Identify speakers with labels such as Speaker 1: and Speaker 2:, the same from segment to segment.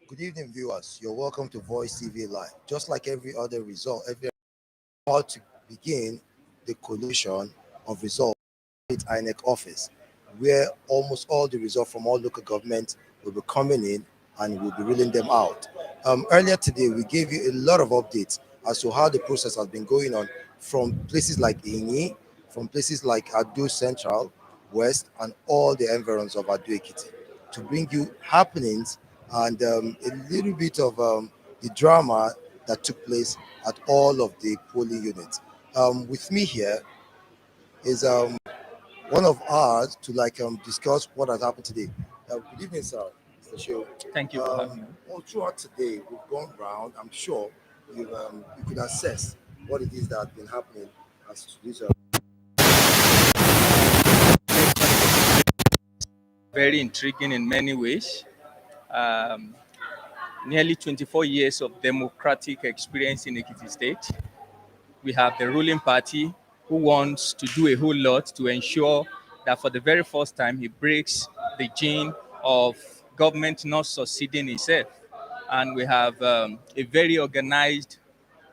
Speaker 1: Good evening, viewers. You're welcome to Voice TV Live. Just like every other result, every about to begin the collation of results at INEC office, where almost all the results from all local governments will be coming in and we'll be reeling them out. Earlier today, we gave you a lot of updates as to how the process has been going on from places like Ini, from places like Ado Central, West, and all the environs of Ado Ekiti to bring you happenings and a little bit of the drama that took place at all of the polling units. With me here is one of ours to discuss what has happened today. Good evening, sir. Mr. Show.
Speaker 2: Thank you for having me.
Speaker 1: All throughout today, we've gone round. I'm sure you could assess what it is that has been happening as to this.
Speaker 2: Very intriguing in many ways. Um, Nearly 24 years of democratic experience in Ekiti State. We have the ruling party who wants to do a whole lot to ensure that for the very first time he breaks the chain of government not succeeding itself. And we have a very organized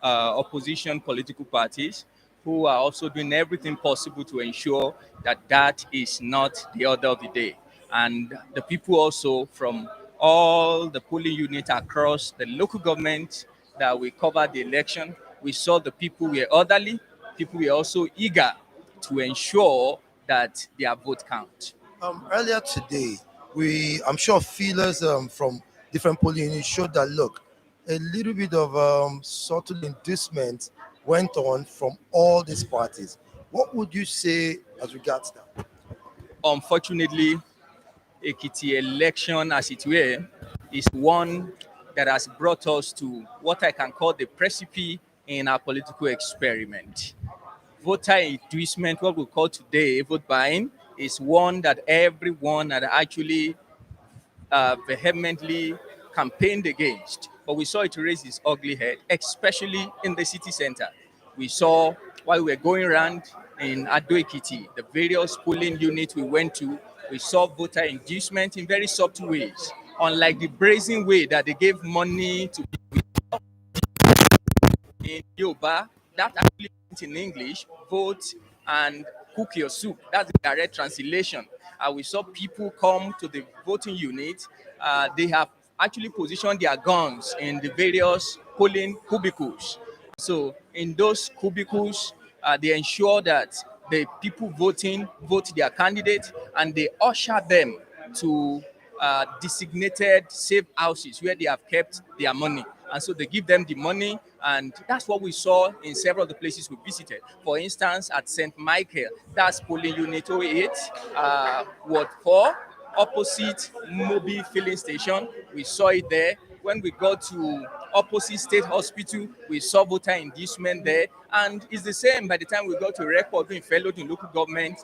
Speaker 2: opposition political parties who are also doing everything possible to ensure that that is not the order of the day. And the people also from all the polling units across the local government that we covered the election, we saw the people were orderly, people were also eager to ensure that their vote count.
Speaker 1: Earlier today, I'm sure feelers from different polling units showed that look, a little bit of subtle inducement went on from all these parties. What would you say as regards that?
Speaker 2: Unfortunately, Ekiti election, as it were, is one that has brought us to what I can call the precipice in our political experiment. Voter inducement, what we call today vote buying, is one that everyone had actually vehemently campaigned against. But we saw it raise its ugly head, especially in the city center. We saw while we were going around in Ado Ekiti, the various polling units we went to, we saw voter inducement in very subtle ways. Unlike the brazen way that they gave money to in Yoruba, that actually meant in English, vote and cook your soup. That's the direct translation. We saw people come to the voting unit. They have actually positioned their guns in the various polling cubicles. So in those cubicles, they ensure that the people voting vote their candidate and they usher them to designated safe houses where they have kept their money. And so they give them the money, and that's what we saw in several of the places we visited. For instance, at St. Michael, that's polling unit 08, Ward 4, opposite Mobi filling station. We saw it there. When we got to opposite State Hospital, we saw voter inducement there. And it's the same by the time we got to record in Fellow in local government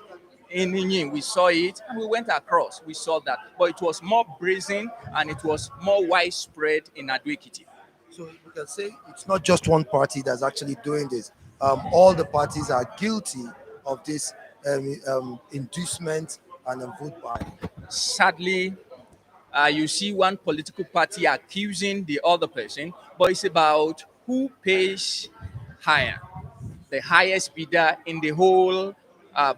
Speaker 2: in Yin, we saw it and we went across. We saw that, but it was more brazen and it was more widespread in Ado Ekiti.
Speaker 1: So we can say it's not just one party that's actually doing this. All the parties are guilty of this inducement and vote buying.
Speaker 2: Sadly, you see one political party accusing the other person, but it's about who pays higher, the highest bidder in the whole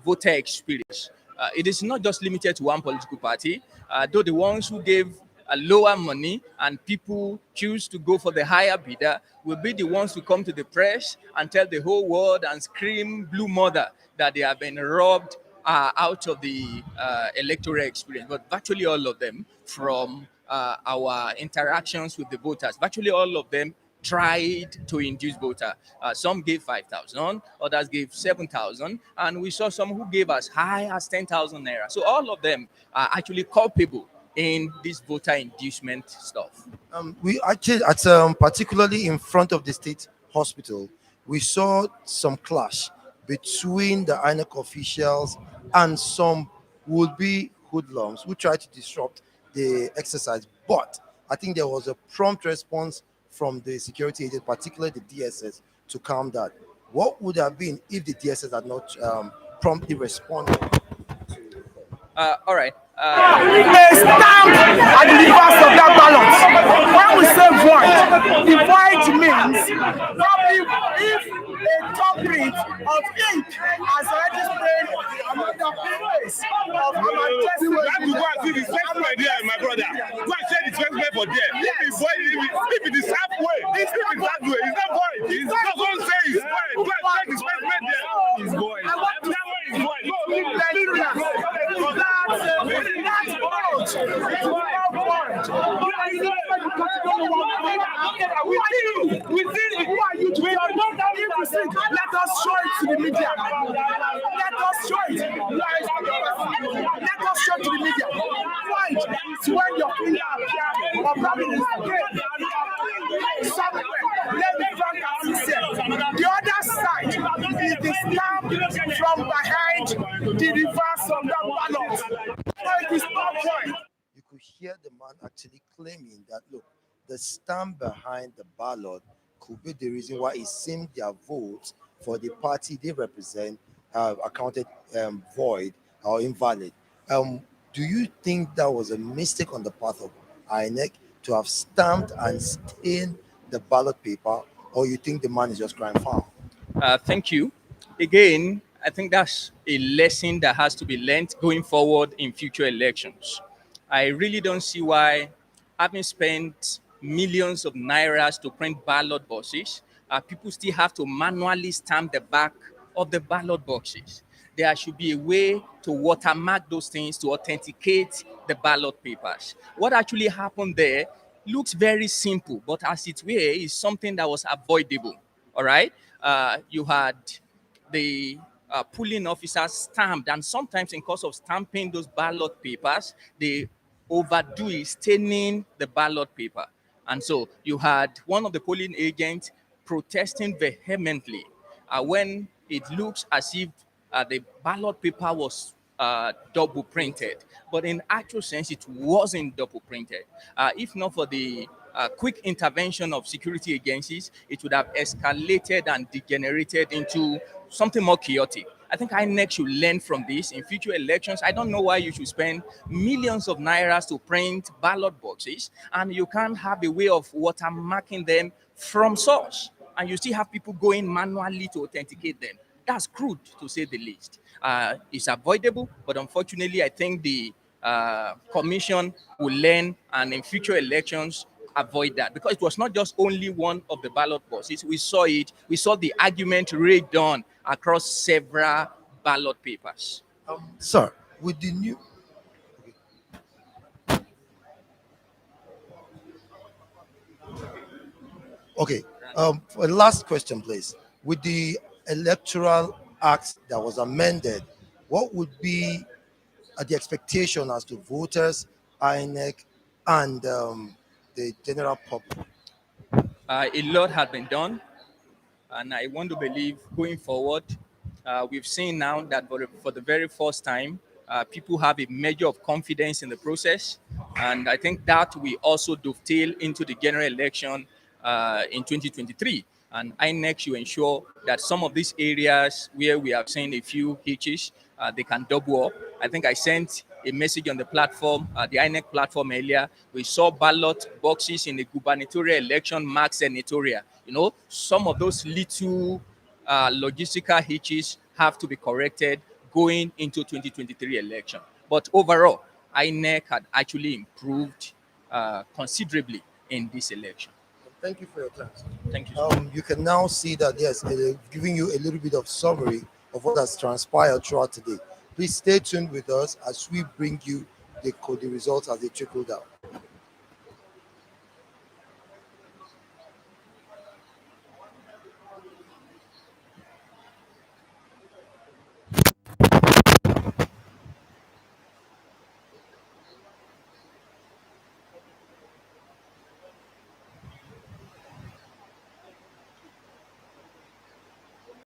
Speaker 2: voter experience. It is not just limited to one political party, though the ones who gave lower money and people choose to go for the higher bidder will be the ones who come to the press and tell the whole world and scream blue mother that they have been robbed out of the electoral experience. But virtually all of them, from our interactions with the voters, virtually all of them tried to induce voter. Some gave 5,000, others gave 7,000, and we saw some who gave as high as 10,000 naira. So all of them are actually culpable in this voter inducement stuff.
Speaker 1: We actually, at particularly in front of the state hospital, we saw some clash between the INEC officials and some would-be hoodlums who tried to disrupt the exercise. But I think there was a prompt response from the security agent, particularly the DSS, to calm that. What would have been if the DSS had not promptly responded?
Speaker 2: All right.
Speaker 3: a stamp at the reverse of that ballot. When we say void, the void means probably if a thumbprint of ink has already sprayed another place of a majestic.
Speaker 4: You have to go and see the specimen there, my brother. Go and check the specimen for there. If it is halfway, if it is halfway, it's not void. It's not going to say it's void. Go and check the specimen there. It's void. That one is void.
Speaker 3: Let us show it to the media. Let us show it. Let us show it to the media. Right. It's when your finger or probably somewhere. Let me run the other side is the stamp from behind the reverse of the ballot. It is not right.
Speaker 1: You could hear the man actually claiming that, look, the stamp behind the ballot could be the reason why it seemed their votes for the party they represent have accounted void or invalid. Do you think that was a mistake on the part of INEC to have stamped and stained the ballot paper, or you think the man is just crying foul?
Speaker 2: Thank you. Again, I think that's a lesson that has to be learned going forward in future elections. I really don't see why, having spent millions of nairas to print ballot boxes, people still have to manually stamp the back of the ballot boxes. There should be a way to watermark those things to authenticate the ballot papers. What actually happened there looks very simple, but as it were, is something that was avoidable. All right, you had the polling officers stamped, and sometimes in course of stamping those ballot papers, they overdo it, staining the ballot paper. And so you had one of the polling agents protesting vehemently when it looks as if the ballot paper was double printed, but in actual sense, it wasn't double printed. If not for the quick intervention of security agencies, it would have escalated and degenerated into something more chaotic. I think INEC should learn from this in future elections. I don't know why you should spend millions of nairas to print ballot boxes and you can't have a way of watermarking them from source, and you still have people going manually to authenticate them. That's crude, to say the least. It's avoidable, but unfortunately, I think the commission will learn and in future elections avoid that, because it was not just only one of the ballot boxes. We saw it. We saw the argument raged on across several ballot papers.
Speaker 1: Sir, with the new okay, for the last question, please. With the electoral act that was amended, what would be the expectation as to voters, INEC, and the general public?
Speaker 2: A lot has been done, and I want to believe going forward, we've seen now that for the very first time, people have a measure of confidence in the process. And I think that we also dovetail into the general election in 2023. And INEC should ensure that some of these areas where we have seen a few hitches, they can double up. I think I sent a message on the platform, the INEC platform earlier. We saw ballot boxes in the gubernatorial election mark senatorial. You know, some of those little logistical hitches have to be corrected going into 2023 election. But overall, INEC had actually improved considerably in this election.
Speaker 1: Thank you for your time.
Speaker 2: Thank you.
Speaker 1: You can now see that, yes, giving you a little bit of summary of what has transpired throughout today. Please stay tuned with us as we bring you the results as they trickle down.